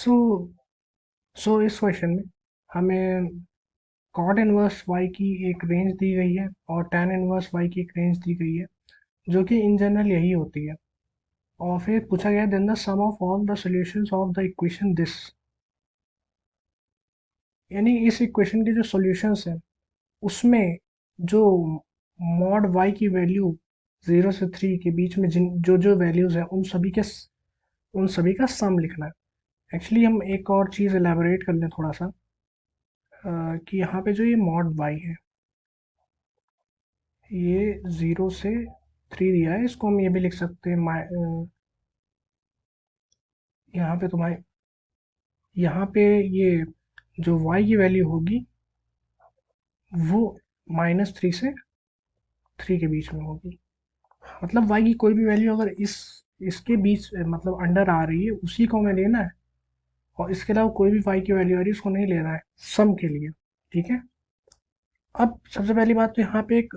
सो सो इस क्वेश्चन में हमें कॉट इनवर्स वाई की एक रेंज दी गई है और tan इनवर्स वाई की एक रेंज दी गई है, जो कि इन जनरल यही होती है। और फिर पूछा गया then the sum of all the solutions of the equation this, यानी इस इक्वेशन के जो सॉल्यूशंस हैं उसमें जो मॉड वाई की वैल्यू 0 से 3 के बीच में जिन जो जो वैल्यूज हैं उन सभी का सम लिखना है। एक्चुअली हम एक और चीज़ एलैबोरेट कर लें थोड़ा सा, कि यहाँ पे जो ये मॉड वाई है ये 0 से 3 दिया है, इसको हम ये भी लिख सकते हैं यहाँ पे तुम्हारे यहाँ पे ये जो y की वैल्यू होगी वो -3 से 3 के बीच में होगी। मतलब y की कोई भी वैल्यू अगर इसके बीच मतलब अंडर आ रही है उसी को हमें लेना है, और इसके अलावा कोई भी y की वैल्यू आ रही है उसको नहीं लेना है सम के लिए। ठीक है। अब सबसे पहली बात तो यहाँ पे एक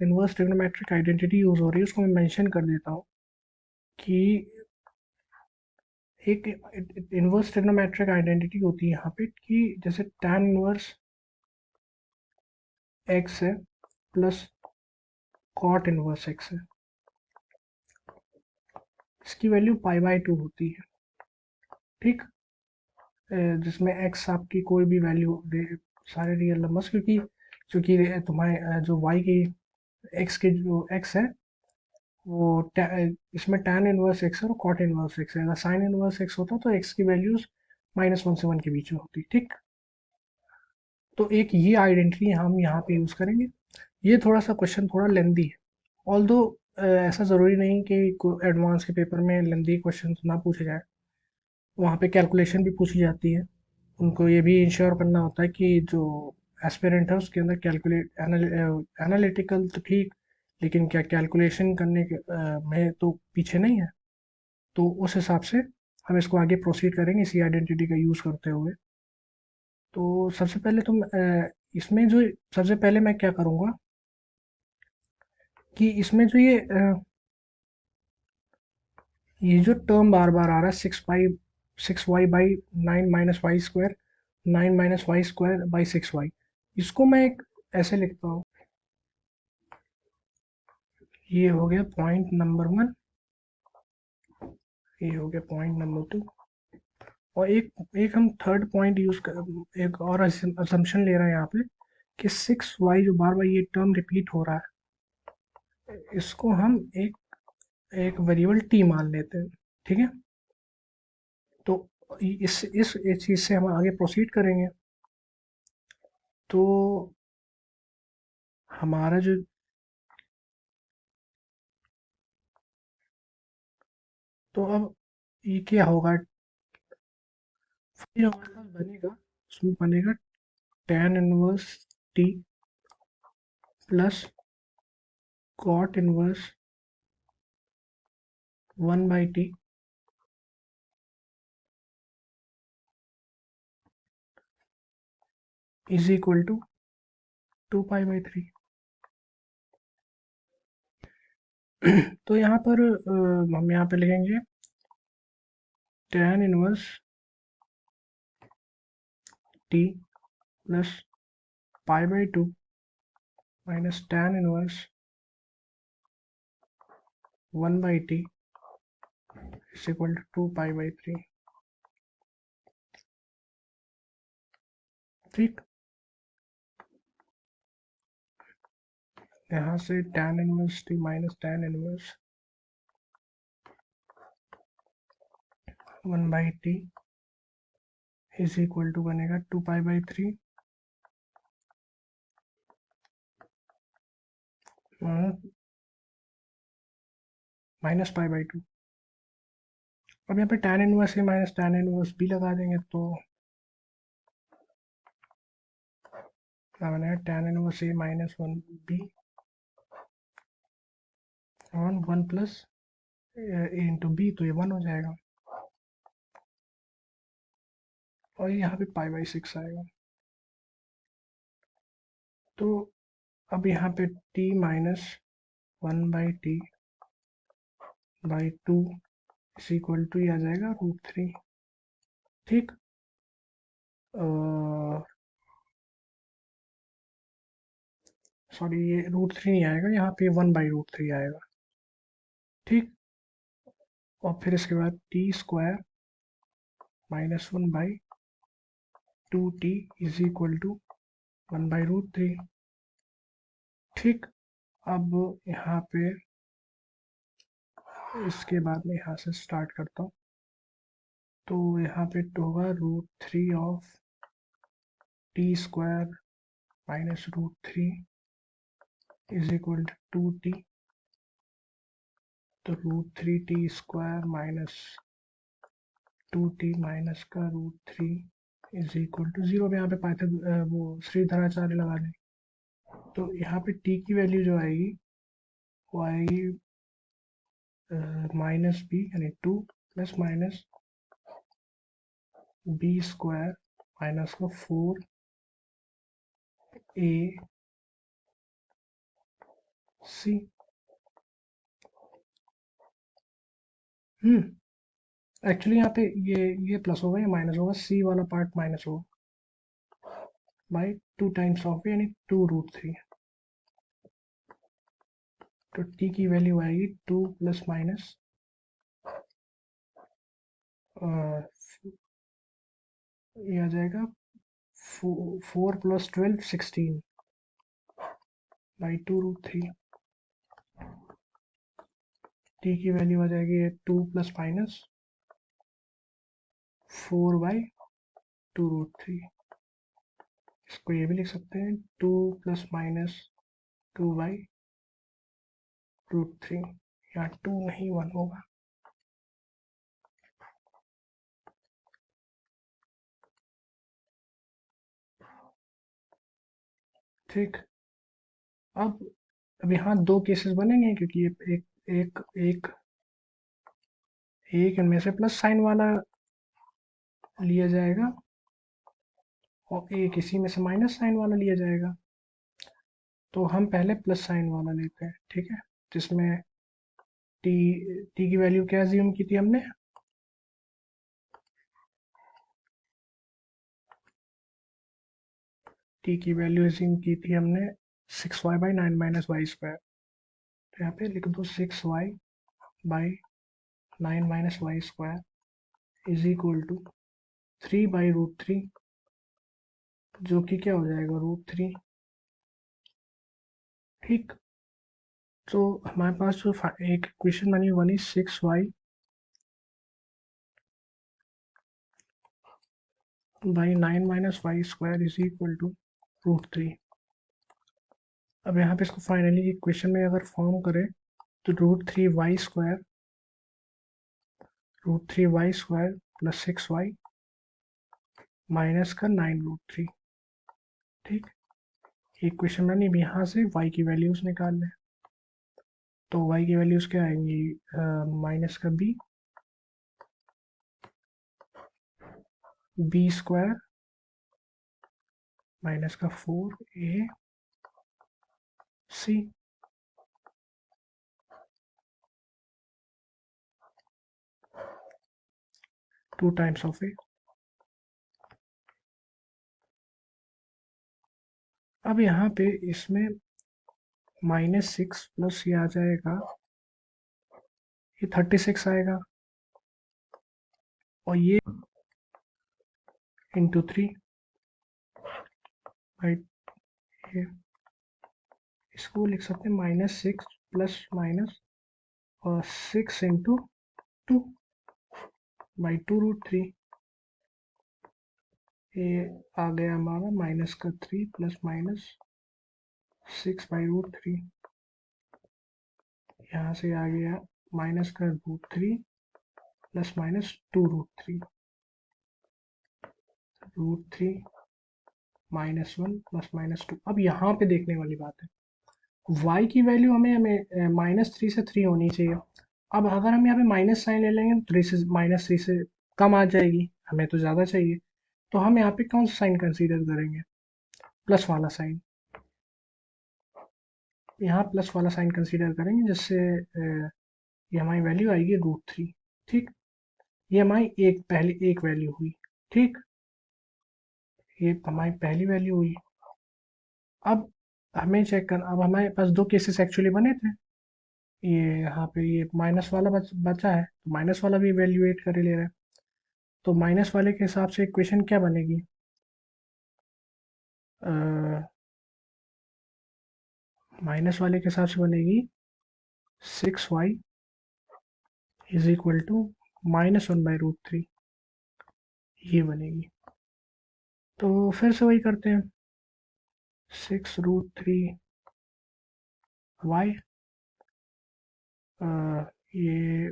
इनवर्स ट्रिग्नोमेट्रिक आइडेंटिटी यूज हो रही है, उसको मैं मेंशन कर देता हूँ कि एक इनवर्स ट्रिग्नोमेट्रिक आइडेंटिटी होती है यहाँ पे कि जैसे tan इनवर्स x है प्लस कॉट इनवर्स x है, इसकी वैल्यू पाई/2 होती है। ठीक। जिसमें x आपकी कोई भी वैल्यू सारे रियल नंबर्स, क्योंकि तुम्हारे जो y की x के जो x है वो इसमें tan इनवर्स x है और कॉट इनवर्स x है। अगर साइन इनवर्स x होता तो x की वैल्यूज -1 से 1 के बीच में होती। ठीक। तो एक ये आइडेंटिटी हम यहाँ पे यूज़ करेंगे। ये थोड़ा सा क्वेश्चन थोड़ा लेंदी है, ऑल्दो ऐसा ज़रूरी नहीं कि एडवांस के पेपर में लेंदी क्वेश्चन ना पूछे जाए, वहाँ पे कैलकुलेशन भी पूछी जाती है। उनको ये भी इंश्योर करना होता है कि जो एस्पिरेंट है उसके अंदर एनालिटिकल तो ठीक, लेकिन क्या कैलकुलेशन करने में तो पीछे नहीं है। तो उस हिसाब से हम इसको आगे प्रोसीड करेंगे इसी आइडेंटिटी का यूज़ करते हुए। तो सबसे पहले इसमें जो सबसे पहले मैं क्या करूँगा कि इसमें जो ये जो टर्म बार बार आ रहा है 6y/9 - y², 9 - y² by 6y, इसको मैं एक ऐसे लिखता हूँ। ये हो गया पॉइंट नंबर 1, ये हो गया पॉइंट नंबर 2, और एक एक हम थर्ड पॉइंट यूज कर एक और असम्पशन ले रहे हैं यहाँ पे कि 6y जो बार बार ये टर्म रिपीट हो रहा है इसको हम एक एक वेरिएबल t मान लेते हैं। ठीक है। तो इस चीज़ से हम आगे प्रोसीड करेंगे। तो हमारा जो तो अब ये क्या होगा, फिर हमारे पास बनेगा, उसमें बनेगा tan inverse t plus cot inverse 1/t is equal to 2π/3। तो यहाँ पर हम यहाँ पे लिखेंगे tan inverse t plus π/2 minus tan inverse 1/t is equal to 2π/3। ठीक। यहाँ से tan inverse t minus tan inverse 1/t is equal to बनेगा 2π/3 माइनस π/2। अब यहाँ पे tan inverse A minus tan inverse B लगा देंगे तो क्या बनेगा, tan inverse A minus 1 B और 1 प्लस ए इंटू बी, तो ये 1 हो जाएगा और यहाँ पे π/6 आएगा। तो अब यहाँ पे t minus 1/t/2 is equal to ये आ जाएगा √3। ठीक। सॉरी, ये √3 नहीं आएगा, यहाँ पे 1/√3 आएगा। ठीक। और फिर इसके बाद t² -1/2t is equal to 1/√3। ठीक। अब यहाँ पे इसके बाद में यहाँ से स्टार्ट करता हूँ। तो यहाँ पे होगा √3 of t² -√3 is equal to 2t। तो √3t² -2t माइनस का √3 इज इक्वल टू 0। यहाँ पे पाइथन वो श्रीधराचार्य लगा लें। तो यहाँ पे t की वैल्यू जो आएगी वो आएगी -b यानी 2 प्लस माइनस b² माइनस का 4ac। एक्चुअली यहाँ पे ये प्लस होगा, ये माइनस होगा, c वाला पार्ट माइनस होगा बाई 2 टाइम्स ऑफ यानी 2√3। तो t की वैल्यू आएगी 2 प्लस माइनस ये आ जाएगा 4 + 12 16 बाई 2√3। t की वैल्यू आ जाएगी 2 प्लस माइनस 4/2√3। इसको ये भी लिख सकते हैं 2 प्लस माइनस 2/√3। यहाँ 2 नहीं 1 होगा। ठीक। अब यहाँ दो केसेस बनेंगे क्योंकि ये एक एक एक एक इनमें से प्लस साइन वाला लिया जाएगा और एक इसी में से माइनस साइन वाला लिया जाएगा। तो हम पहले प्लस साइन वाला लेते हैं। ठीक है, जिसमें टी टी की वैल्यू क्या अज्यूम की थी हमने? टी की वैल्यू अज्यूम की थी हमने 6y/9 - y²। तो यहाँ पे लिख दो 6y/9 - y² is equal to 3/√3, जो कि क्या हो जाएगा √3। ठीक। तो हमारे पास जो एक इक्वेशन बनी बनी 6y/9 - y² is equal to √3। अब यहाँ पे इसको फाइनली इक्वेशन में अगर फॉर्म करें तो √3y² प्लस 6y माइनस का 9√3। ठीक। इक्वेशन में नहीं, यहाँ से y की वैल्यूज निकाल लें। तो y की वैल्यूज क्या आएंगी? माइनस का b² माइनस का 4ac। 2 times of a। अब यहाँ पे इसमें -6 प्लस ये आ जाएगा, ये 36 आएगा और ये इंटू 3 राइट। ये इसको लिख सकते हैं -6 प्लस माइनस और 6 इंटू 2/2√3। ये आ गया हमारा माइनस का 3 प्लस माइनस 6/√3। यहाँ से आ गया माइनस का √3 प्लस माइनस 2√3। √3 -1 प्लस -2। अब यहाँ पे देखने वाली बात है, y की वैल्यू हमें -3 से 3 होनी चाहिए। अब अगर हम यहाँ पे माइनस साइन ले लेंगे तो -3 से कम आ जाएगी, हमें तो ज़्यादा चाहिए। तो हम यहाँ पे कौन सा साइन कंसीडर करेंगे? प्लस वाला साइन। यहाँ प्लस वाला साइन कंसीडर करेंगे, जिससे ये हमारी वैल्यू आएगी √3। ठीक। ये हमारी पहली एक वैल्यू हुई। ठीक, ये हमारी पहली वैल्यू हुई। अब हमें चेक करना, अब हमारे पास दो केसेस एक्चुअली बने थे। ये यहाँ पे ये माइनस वाला बचा है, तो माइनस वाला भी इवेल्युएट कर ले रहा है। तो माइनस वाले के हिसाब से इक्वेशन क्या बनेगी? माइनस वाले के हिसाब से बनेगी 6y इज इक्वल टू -1/√3, ये बनेगी। तो फिर से वही करते हैं, 6√3y, ये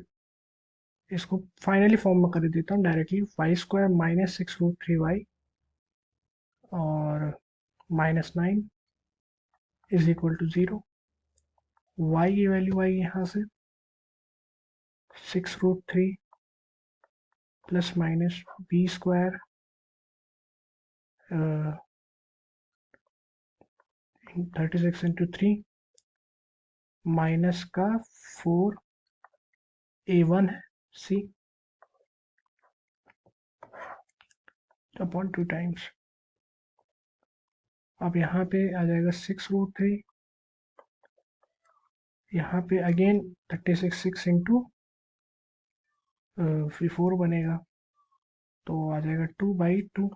इसको फाइनली फॉर्म में कर देता हूँ डायरेक्टली, y² माइनस 6√3y और -9 इज इक्वल टू 0। y की वैल्यू आई यहाँ से 6√3 plus minus b² 36 into 3 minus का 4a1 है c अपॉन 2 टाइम्स। अब यहाँ पे आ जाएगा 6√3, यहाँ पे अगेन 36 6 इंटू 4 बनेगा, तो आ जाएगा 2/2।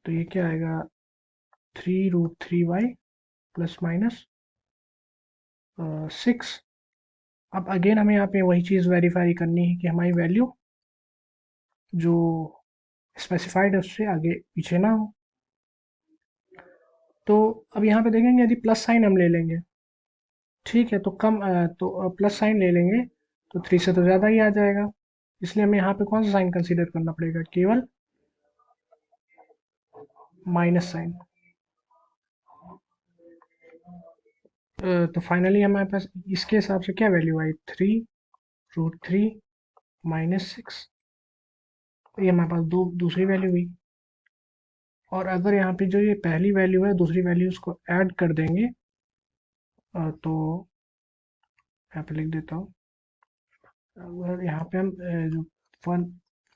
तो ये क्या आएगा 3√3y प्लस माइनस 6। अब अगेन हमें यहाँ पे वही चीज़ वेरीफाई करनी है कि हमारी वैल्यू जो स्पेसिफाइड है उससे आगे पीछे ना हो। तो अब यहाँ पे देखेंगे यदि प्लस साइन हम ले लेंगे, ठीक है, तो तो प्लस साइन ले लेंगे तो 3 से तो ज़्यादा ही आ जाएगा, इसलिए हमें यहाँ पे कौन सा साइन कंसीडर करना पड़ेगा? केवल माइनस साइन। तो फाइनली हमारे पास इसके हिसाब से क्या वैल्यू आई? 3√3 -6। ये हमारे पास दूसरी वैल्यू हुई। और अगर यहाँ पे जो ये पहली वैल्यू है दूसरी वैल्यू उसको ऐड कर देंगे, तो यहाँ पे लिख देता हूँ, अगर यहाँ पे हम जो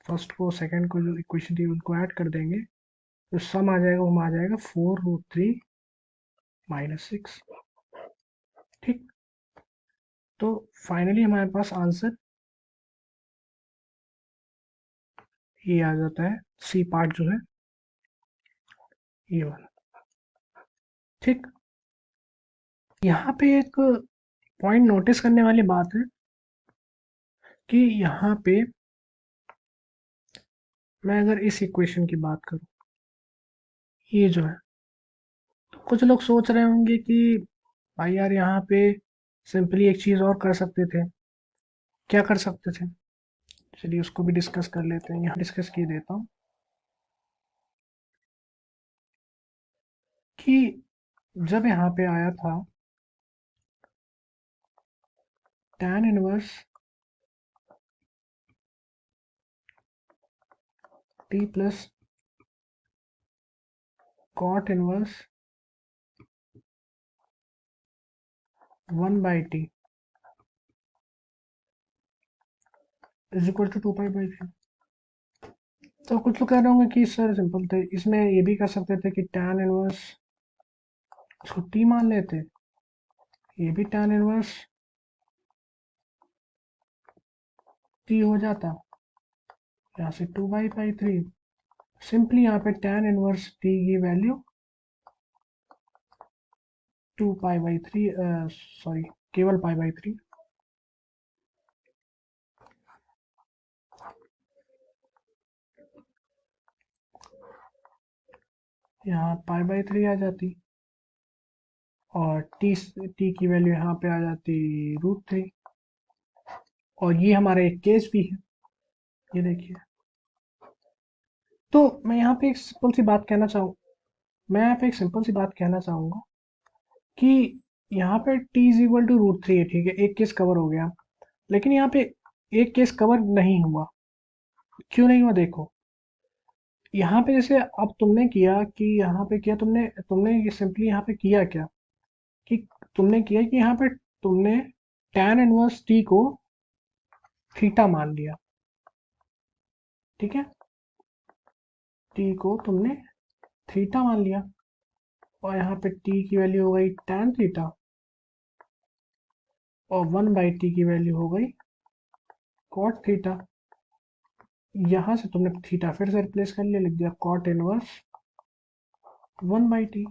फर्स्ट को सेकंड को जो इक्वेशन थी उनको ऐड कर देंगे, तो सम आ जाएगा, वो आ जाएगा 4√3 -6। ठीक, तो फाइनली हमारे पास आंसर ये आ जाता है, सी पार्ट जो है ये वाला। ठीक, यहाँ पे एक पॉइंट नोटिस करने वाली बात है कि यहाँ पे मैं अगर इस इक्वेशन की बात करूँ, ये जो है, तो कुछ लोग सोच रहे होंगे कि भाई यार यहाँ पे सिंपली एक चीज़ और कर सकते थे। क्या कर सकते थे? चलिए उसको भी डिस्कस कर लेते हैं, यहाँ डिस्कस किए देता हूँ कि जब यहाँ पे आया था tan inverse t plus cot inverse 1/t is equal to 2π/3। तो कुछ लोग कह रहे होंगे कि सर सिंपल थे, इसमें ये भी कर सकते थे कि tan इनवर्स उसको t मान लेते, ये भी tan इनवर्स t हो जाता, यहाँ से 2π/3। सिंपली यहाँ पे tan इनवर्स t की वैल्यू 2π/3, सॉरी केवल π/3। यहाँ π/3 आ जाती और t की वैल्यू यहाँ पे आ जाती √3। और ये हमारा एक केस भी है, ये देखिए। तो मैं यहाँ पे एक सिंपल सी बात कहना चाहूँ मैं यहाँ पे एक सिंपल सी बात कहना चाहूँगा कि यहाँ पे t इज इक्वल टू √3 है, ठीक है, एक केस कवर हो गया। लेकिन यहाँ पे एक केस कवर नहीं हुआ। क्यों नहीं हुआ? देखो, यहाँ पे जैसे अब तुमने किया कि यहाँ पे किया, तुमने तुमने ये सिंपली यहाँ पे किया क्या कि तुमने किया कि यहाँ पे तुमने tan इनवर्स t को थीटा मान लिया। ठीक है, टी को तुमने थीटा मान लिया और यहाँ पे टी की वैल्यू हो गई tan थीटा और 1/t की वैल्यू हो गई cot थीटा। यहाँ से तुमने थीटा फिर से रिप्लेस कर लिया, लिख दिया cot इनवर्स 1/t।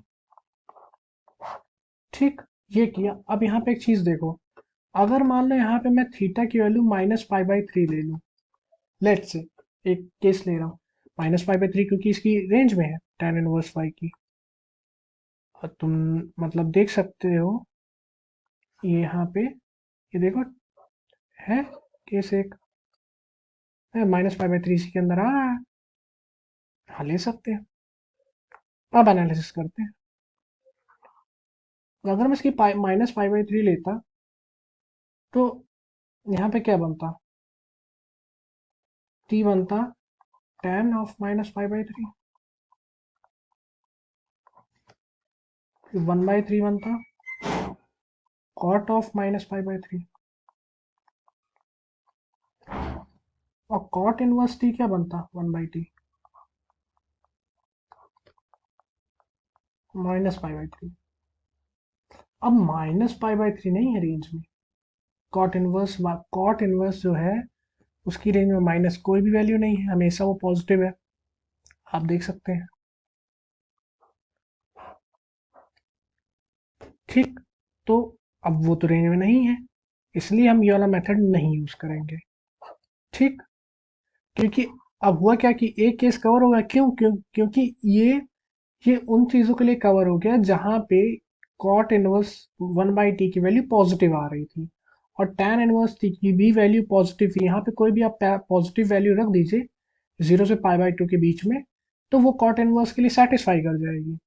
ठीक, ये किया। अब यहाँ पे एक चीज देखो, अगर मान लो यहाँ पे मैं थीटा की वैल्यू -π/3 ले लूँ, लेट से एक केस ले रहा हूँ -π/3 क्योंकि इसकी रेंज में है tan इनवर्स y की। और तुम मतलब देख सकते हो ये यहाँ पे, ये देखो है केस एक -π/3 इसी के अंदर आ रहा है। हाँ, ले सकते हैं। अब एनालिसिस करते हैं। अगर मैं इसकी -π/3 लेता तो यहाँ पे क्या बनता, t बनता tan ऑफ -π/3, 1/3 बनता cot ऑफ -π/3 और cot इनवर्स t क्या बनता 1/t -π/3। अब -π/3 नहीं है रेंज में, cot इनवर्स जो है उसकी रेंज में माइनस कोई भी वैल्यू नहीं है, हमेशा वो पॉजिटिव है, आप देख सकते हैं। ठीक, तो अब वो तो रेंज में नहीं है, इसलिए हम ये वाला मेथड नहीं यूज करेंगे। ठीक, क्योंकि अब हुआ क्या कि एक केस कवर होगा, क्योंकि ये उन चीजों के लिए कवर हो गया जहां पे कॉट इनवर्स 1/t की वैल्यू पॉजिटिव आ रही थी और tan इनवर्स t की भी वैल्यू पॉजिटिव थी। यहाँ पे कोई भी आप पॉजिटिव वैल्यू रख दीजिए 0 से π/2 के बीच में, तो वो कॉट इनवर्स के लिए सेटिस्फाई कर जाएगी।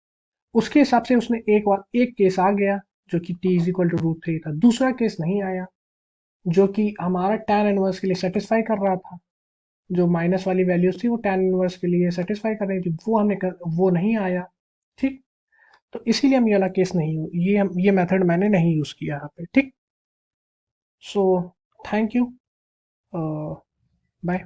उसके हिसाब से उसने एक केस आ गया जो कि t इज इक्वल टू √3 था, दूसरा केस नहीं आया जो कि हमारा tan इनवर्स के लिए सेटिस्फाई कर रहा था। जो माइनस वाली वैल्यूज थी वो tan इनवर्स के लिए सेटिस्फाई कर रही थी, वो नहीं आया। ठीक, तो इसीलिए हम ये वाला केस नहीं, ये मेथड मैंने नहीं यूज किया यहाँ पे। ठीक, सो थैंक यू, बाय।